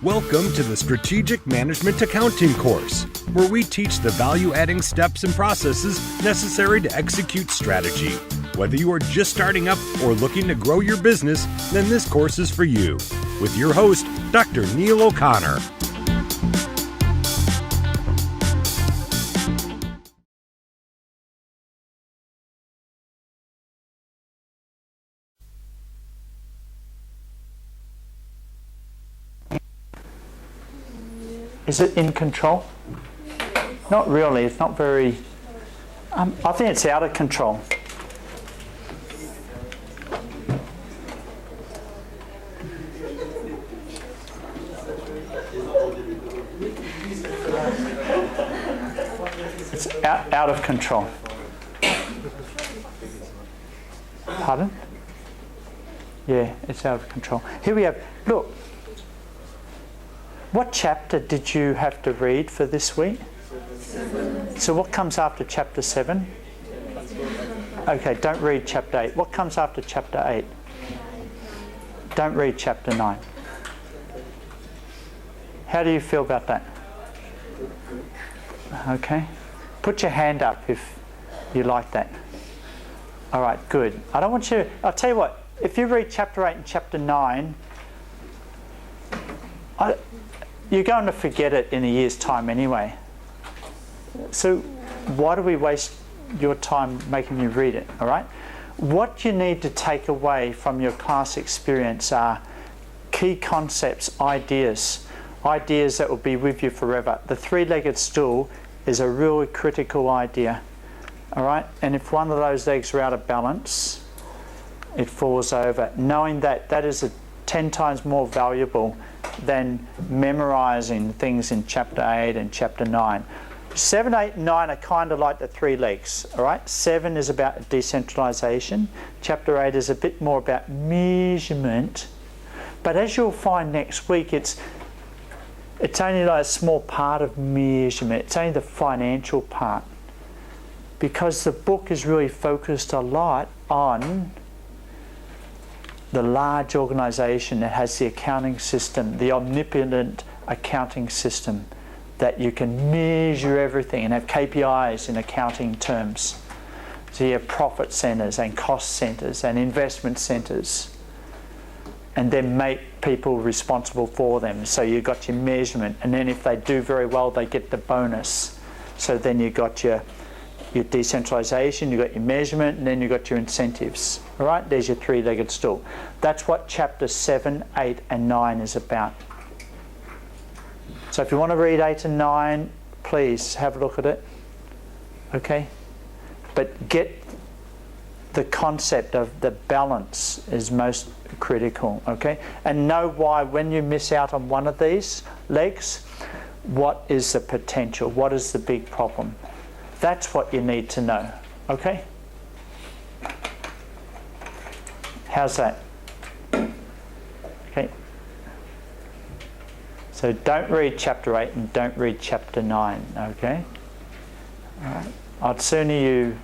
Welcome to the Strategic Management Accounting course, where we teach the value-adding steps and processes necessary to execute strategy. Whether you are just starting up or looking to grow your business, then this course is for you. With your host, Dr. Neale O'Connor. Is it in control? Not really. It's not very... I think it's out of control. It's out of control. Pardon? Yeah, it's out of control. Here we have... Look. What chapter did you have to read for this week? 7. So what comes after chapter 7? Okay, don't read chapter 8. What comes after chapter 8? Don't read chapter 9. How do you feel about that? Okay. Put your hand up if you like that. All right, good. I don't want you... I'll tell you what. If you read chapter 8 and chapter 9... you're going to forget it in a year's time anyway. So why do we waste your time making you read it, all right? What you need to take away from your class experience are key concepts, ideas that will be with you forever. The three-legged stool is a really critical idea, all right? And if one of those legs are out of balance, it falls over. Knowing that, that is 10 times more valuable than memorizing things in chapter 8 and chapter 9. 7, 8, and 9 are kind of like the three legs, all right? 7 is about decentralization. Chapter 8 is a bit more about measurement. But as you'll find next week, it's only like a small part of measurement. It's only the financial part. Because the book is really focused a lot on the large organisation that has the accounting system, the omnipotent accounting system, that you can measure everything and have KPIs in accounting terms. So you have profit centres and cost centres and investment centres, and then make people responsible for them. So you've got your measurement, and then if they do very well, they get the bonus. So then you've got your decentralization, you've got your measurement, and then you've got your incentives. All right, there's your three-legged stool. That's what chapter 7, 8, and 9 is about. So if you want to read 8 and 9, please have a look at it. Okay? But get the concept of the balance is most critical. Okay? And know why when you miss out on one of these legs, what is the potential? What is the big problem? That's what you need to know. Okay? How's that? Okay. So don't read chapter 8 and don't read chapter 9. Okay? All right. I'd sooner you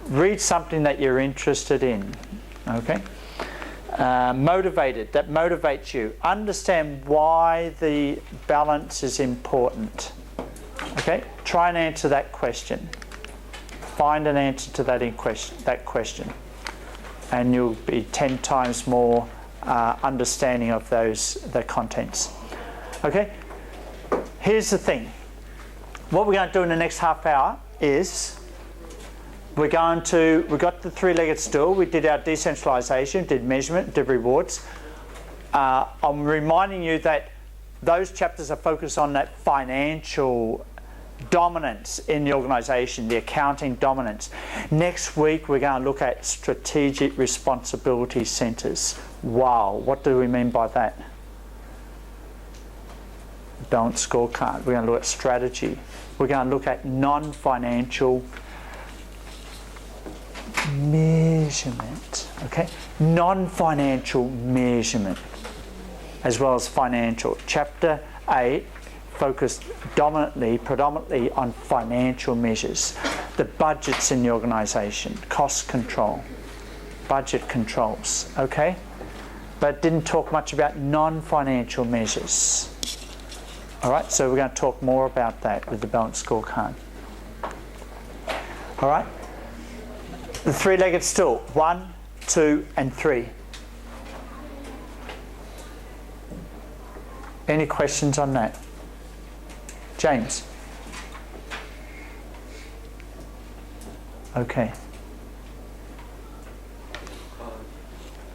read something that you're interested in. Okay? Motivated. That motivates you. Understand why the balance is important. Okay, try and answer that question. Find an answer to that question, and you'll be 10 times more understanding of the contents. Okay, here's the thing. What we're going to do in the next half hour is we've got the three-legged stool. We did our decentralization, did measurement, did rewards. I'm reminding you that those chapters are focused on that financial dominance in the organisation, the accounting dominance. Next week we're going to look at strategic responsibility centres. Wow, what do we mean by that? Balance scorecard. We're going to look at strategy. We're going to look at non-financial measurement. Okay, non-financial measurement as well as financial. Chapter 8 focused predominantly on financial measures, the budgets in the organisation, cost control, budget controls. Okay, but didn't talk much about non-financial measures. All right, so we're going to talk more about that with the balanced scorecard. All right, the three-legged stool, 1, 2, and 3. Any questions on that? James? Okay.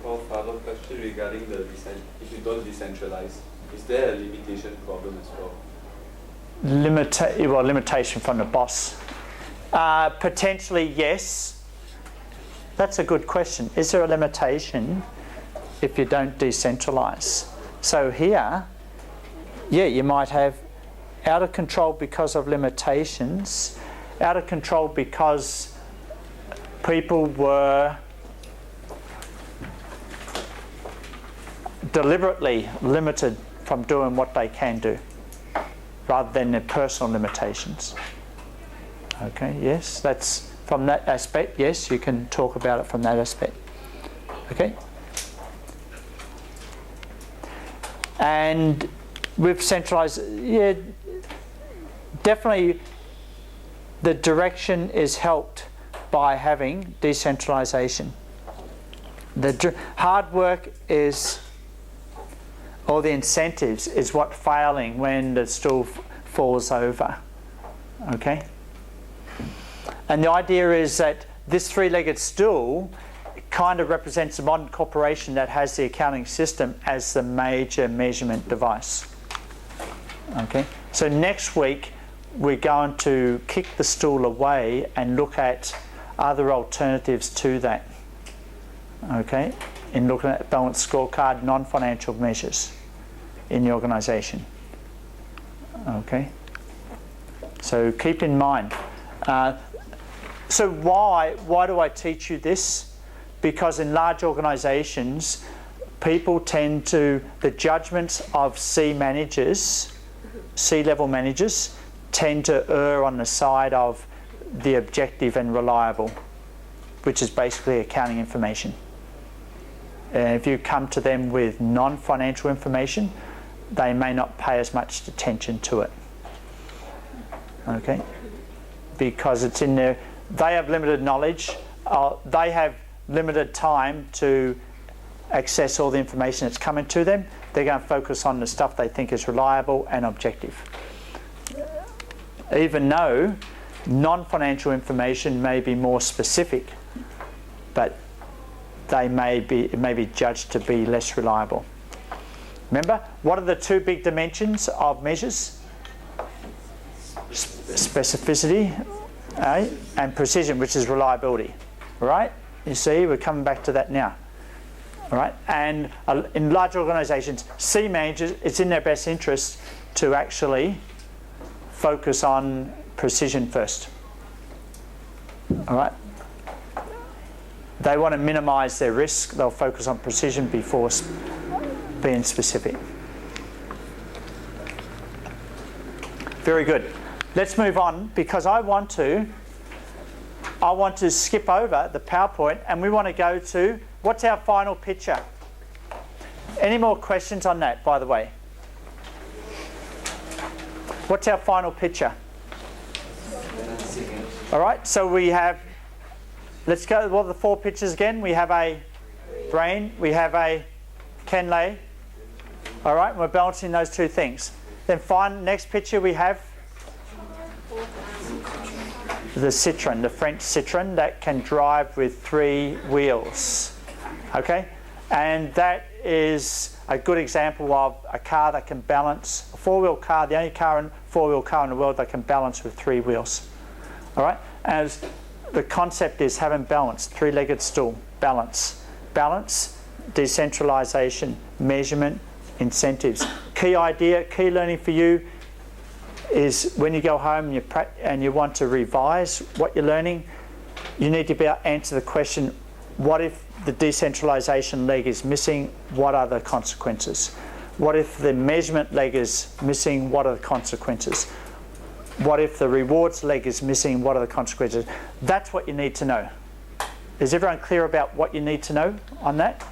Well, follow question regarding if you don't decentralize, is there a limitation problem as well? Limitation from the boss. Potentially, yes. That's a good question. Is there a limitation if you don't decentralize? So here, yeah, you might have out of control because of limitations, out of control because people were deliberately limited from doing what they can do, rather than their personal limitations. Okay, yes, that's from that aspect. Yes, you can talk about it from that aspect. Okay? And with centralised, yeah, definitely the direction is helped by having decentralisation. The hard work is, or the incentives, is what failing when the stool falls over. Okay? And the idea is that this three-legged stool kind of represents a modern corporation that has the accounting system as the major measurement device. Okay? So next week we're going to kick the stool away and look at other alternatives to that. Okay? In looking at balanced scorecard, non-financial measures in the organisation. Okay? So keep in mind. So why do I teach you this? Because in large organisations, people tend to, the judgments of C-level managers, tend to err on the side of the objective and reliable, which is basically accounting information. And if you come to them with non-financial information, they may not pay as much attention to it. Okay? Because it's in there. They have limited knowledge. They have limited time to access all the information that's coming to them. They're going to focus on the stuff they think is reliable and objective. Even though non-financial information may be more specific, but it may be judged to be less reliable. Remember, what are the two big dimensions of measures? Specificity, and precision, which is reliability. Right? You see, we're coming back to that now. All right? And in large organisations, C managers, it's in their best interest to actually focus on precision first. All right? They want to minimise their risk. They'll focus on precision before being specific. Very good. Let's move on, because I want to skip over the PowerPoint and we want to go to, what's our final picture? Any more questions on that, by the way? What's our final picture? All right, so we have, let's go, what are the four pictures again? We have a brain, we have a Kenley. All right, and we're balancing those two things. Then next picture we have the Citroën, the French Citroën that can drive with 3 wheels. Okay? And that is a good example of a car that can balance, a 4-wheel car, the only 4-wheel car in the world that can balance with 3 wheels. All right? As the concept is having balance, three-legged stool, balance. Balance, decentralisation, measurement, incentives. Key idea, key learning for you is when you go home and you want to revise what you're learning, you need to be able to answer the question, what if the decentralisation leg is missing? What are the consequences? What if the measurement leg is missing? What are the consequences? What if the rewards leg is missing? What are the consequences? That's what you need to know. Is everyone clear about what you need to know on that?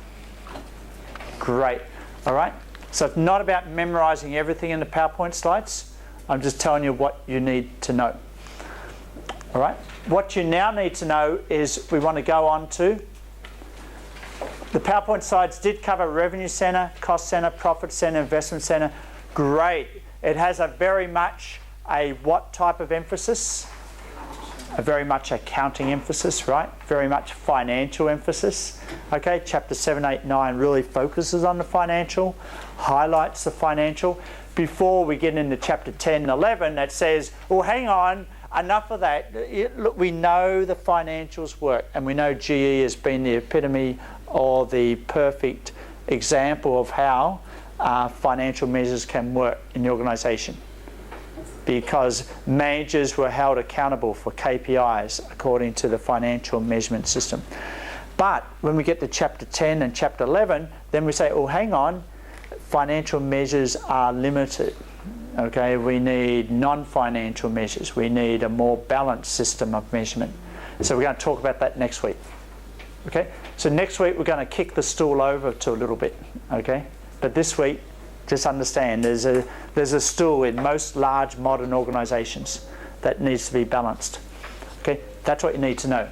Great. All right? So it's not about memorizing everything in the PowerPoint slides. I'm just telling you what you need to know. All right? What you now need to know is we want to go on to the PowerPoint slides did cover revenue center, cost center, profit center, investment center. Great. It has a very much a what type of emphasis? A very much accounting emphasis, right? Very much financial emphasis. Okay, chapter 7, 8, 9 really focuses on the financial, highlights the financial. Before we get into chapter 10 and 11, that says, well, hang on, enough of that. Look, we know the financials work, and we know GE has been the epitome or the perfect example of how financial measures can work in the organisation, because managers were held accountable for KPIs according to the financial measurement system. But when we get to chapter 10 and chapter 11, then we say, oh, hang on, financial measures are limited. Okay, we need non-financial measures. We need a more balanced system of measurement. So we're going to talk about that next week. Okay, so next week we're going to kick the stool over to a little bit. Okay, but this week, just understand there's a stool in most large modern organisations that needs to be balanced. Okay, that's what you need to know.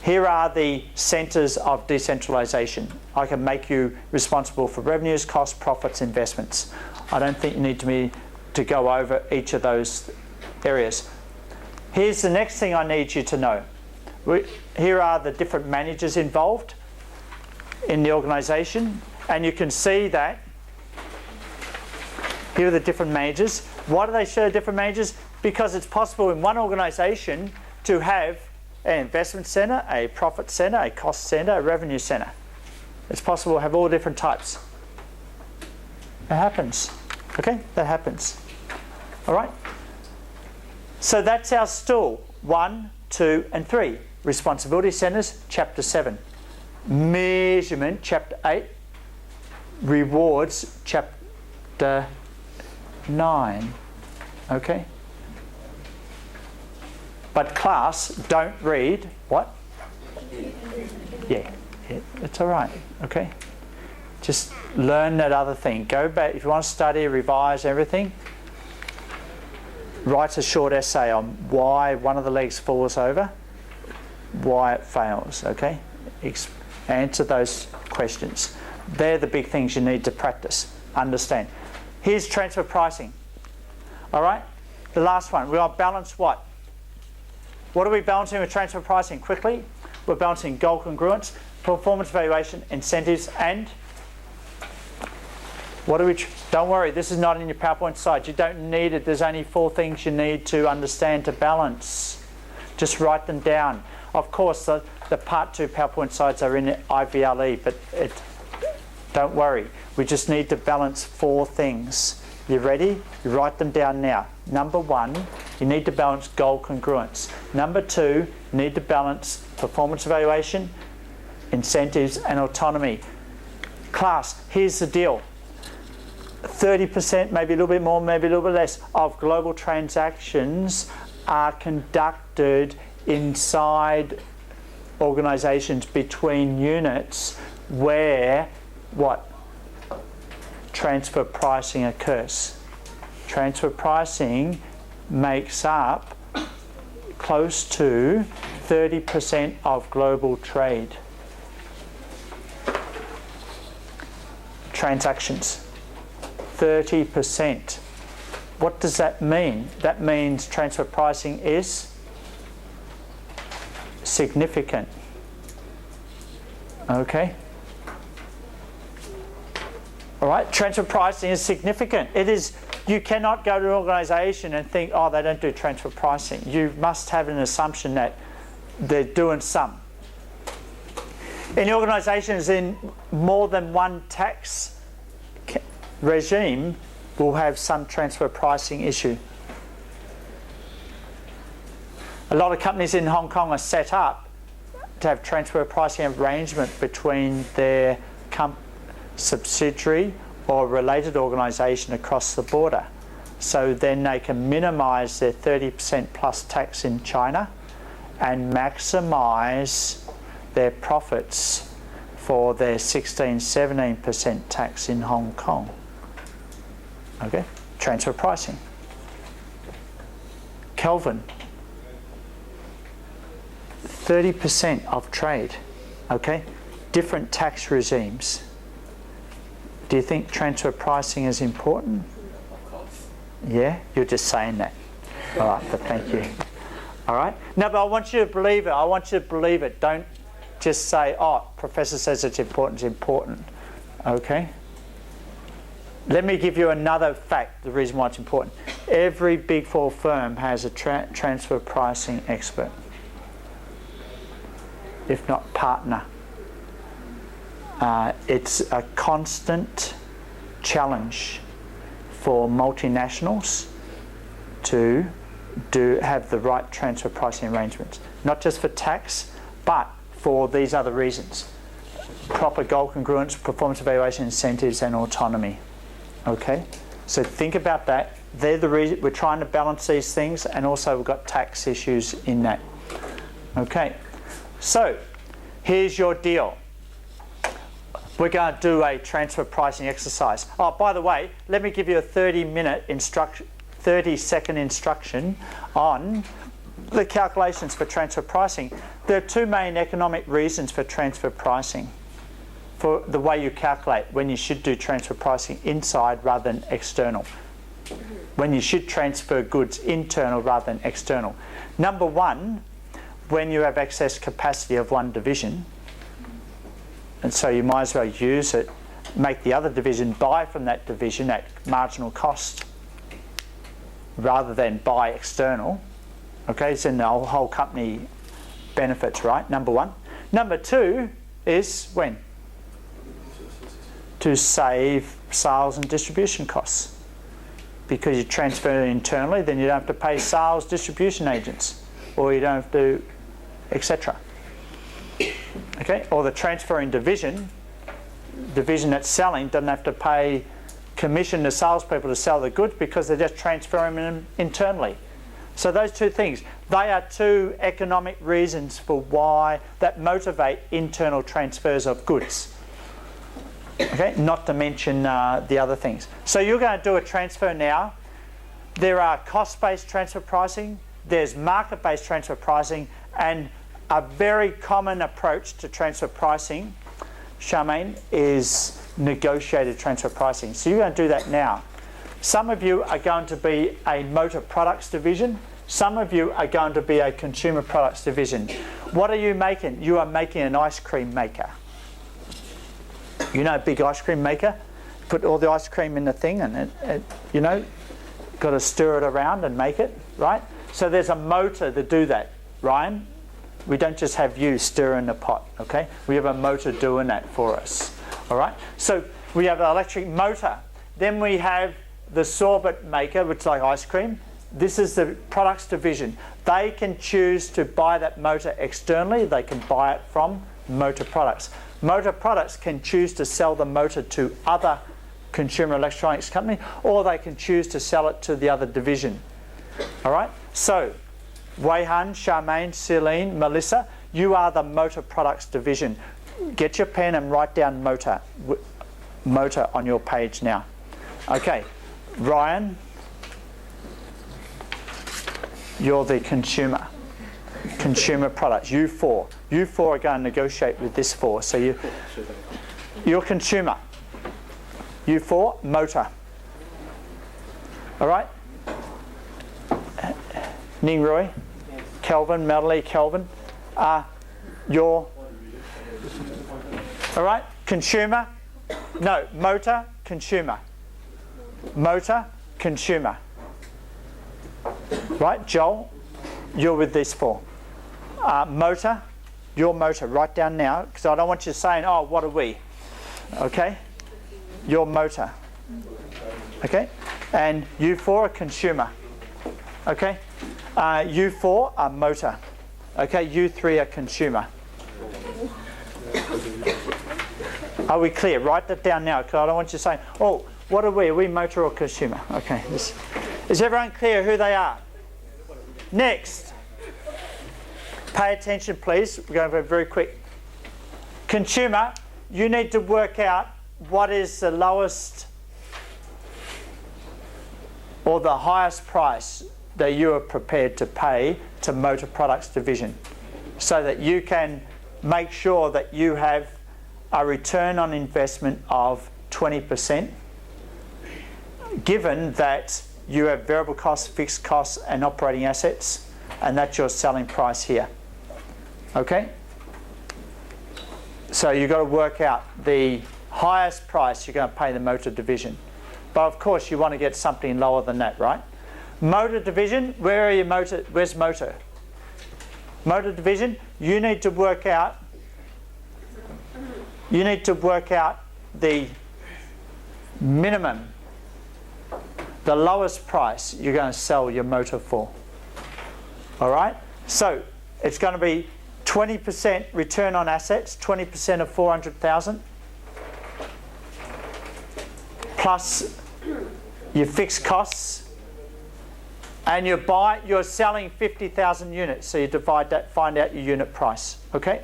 Here are the centres of decentralisation. I can make you responsible for revenues, costs, profits, investments. I don't think you need to go over each of those areas. Here's the next thing I need you to know. Here are the different managers involved in the organisation, and you can see that here are the different managers. Why do they show different managers? Because it's possible in one organisation to have an investment centre, a profit centre, a cost centre, a revenue centre. It's possible to have all different types. It happens. Okay, that happens. All right? So that's our stool. 1, 2, and 3. Responsibility centres, chapter 7. Measurement, chapter 8. Rewards, chapter 9. Okay? But class, don't read what? Yeah, it's all right. Okay? Just learn that other thing. Go back, if you want to study, revise everything, write a short essay on why one of the legs falls over, why it fails, okay? Answer those questions. They're the big things you need to practice, understand. Here's transfer pricing. All right? The last one. We are balance what? What are we balancing with transfer pricing? Quickly. We're balancing goal congruence, performance evaluation, incentives, and what do we... Don't worry, this is not in your PowerPoint slides. You don't need it. There's only 4 things you need to understand to balance. Just write them down. Of course, the part 2 PowerPoint slides are in IVLE, but don't worry. We just need to balance 4 things. You ready? You write them down now. Number 1, you need to balance goal congruence. Number 2, you need to balance performance evaluation, incentives, and autonomy. Class, here's the deal. 30%, maybe a little bit more, maybe a little bit less, of global transactions are conducted inside organisations between units where what? Transfer pricing occurs. Transfer pricing makes up close to 30% of global trade. Transactions. 30%. What does that mean? That means transfer pricing is significant. Okay? All right? Transfer pricing is significant. It is. You cannot go to an organisation and think, oh, they don't do transfer pricing. You must have an assumption that they're doing some. In organisations in more than one tax regime will have some transfer pricing issue. A lot of companies in Hong Kong are set up to have transfer pricing arrangement between their subsidiary or related organisation across the border. So then they can minimise their 30% plus tax in China and maximise their profits for their 16-17% tax in Hong Kong. Okay, transfer pricing. Kelvin, 30% of trade. Okay, different tax regimes. Do you think transfer pricing is important? Of course. Yeah, you're just saying that. All right, but thank you. All right. No, but I want you to believe it. I want you to believe it. Don't just say, oh, professor says it's important, it's important. Okay? Let me give you another fact, the reason why it's important. Every Big Four firm has a transfer pricing expert, if not partner. It's a constant challenge for multinationals to have the right transfer pricing arrangements, not just for tax, but for these other reasons: proper goal congruence, performance evaluation, incentives, and autonomy. Okay, so think about that. They're the reason we're trying to balance these things, and also we've got tax issues in that. Okay, so here's your deal. We're going to do a transfer pricing exercise. Oh, by the way, let me give you a 30-second instruction on the calculations for transfer pricing. There are two main economic reasons for transfer pricing, for the way you calculate when you should do transfer pricing inside rather than external, when you should transfer goods internal rather than external. Number one, when you have excess capacity of one division, and so you might as well use it, make the other division buy from that division at marginal cost rather than buy external. Okay, so the whole company benefits, right? Number one. Number two is when? To save sales and distribution costs. Because you transfer it internally, then you don't have to pay sales distribution agents, or you don't have to, etc. Okay, or the transferring division that's selling doesn't have to pay commission to salespeople to sell the goods because they're just transferring them internally. So those two things, they are two economic reasons for why that motivate internal transfers of goods. Okay, not to mention the other things. So you're going to do a transfer now. There are cost-based transfer pricing, there's market-based transfer pricing, and a very common approach to transfer pricing, Charmaine, is negotiated transfer pricing. So you're going to do that now. Some of you are going to be a motor products division. Some of you are going to be a consumer products division. What are you making? You are making an ice cream maker. You know, a big ice cream maker? Put all the ice cream in the thing and, you know, got to stir it around and make it, right? So there's a motor to do that, Ryan. We don't just have you stirring the pot, okay? We have a motor doing that for us, all right? So we have an electric motor. Then we have the sorbet maker, which is like ice cream. This is the products division. They can choose to buy that motor externally. They can buy it from Motor Products. Motor Products can choose to sell the motor to other consumer electronics company, or they can choose to sell it to the other division, all right? So Wei-Han, Charmaine, Celine, Melissa, you are the Motor Products division. Get your pen and write down motor on your page now. Okay, Ryan, you're the consumer products. You four are going to negotiate with this four. So you're consumer. You four, motor. All right? Ning Roy, Kelvin, Melanie, Kelvin, you're, all right, consumer, no, motor, consumer, right, Joel, you're with these four, motor, your motor, write down now, because I don't want you saying, oh, what are we, okay, your motor, okay, and you four are consumer, okay. You four are motor. Okay, you three are consumer. Are we clear? Write that down now, because I don't want you saying, oh, what are we? Are we motor or consumer? Okay. Is everyone clear who they are? Next. Pay attention, please. We're going to go very quick. Consumer, you need to work out what is the lowest or the highest price that you are prepared to pay to Motor Products Division, so that you can make sure that you have a return on investment of 20%, given that you have variable costs, fixed costs and operating assets, and that's your selling price here. Okay? So you've got to work out the highest price you're going to pay the motor division. But of course you want to get something lower than that, right? Motor division, where are your motor? Where's motor? Motor division, you need to work out the minimum, the lowest price you're going to sell your motor for. All right? So it's going to be 20% return on assets, 20% of 400,000, plus your fixed costs, and you're selling 50,000 units, so you divide that, find out your unit price. Okay?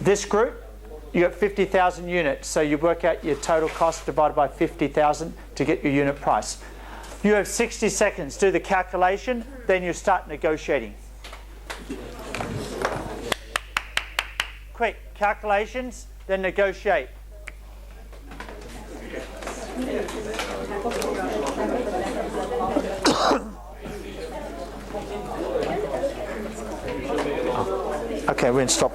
This group, you got 50,000 units, so you work out your total cost divided by 50,000 to get your unit price. You have 60 seconds, do the calculation, then you start negotiating. Quick, calculations, then negotiate. Okay, we're going to stop.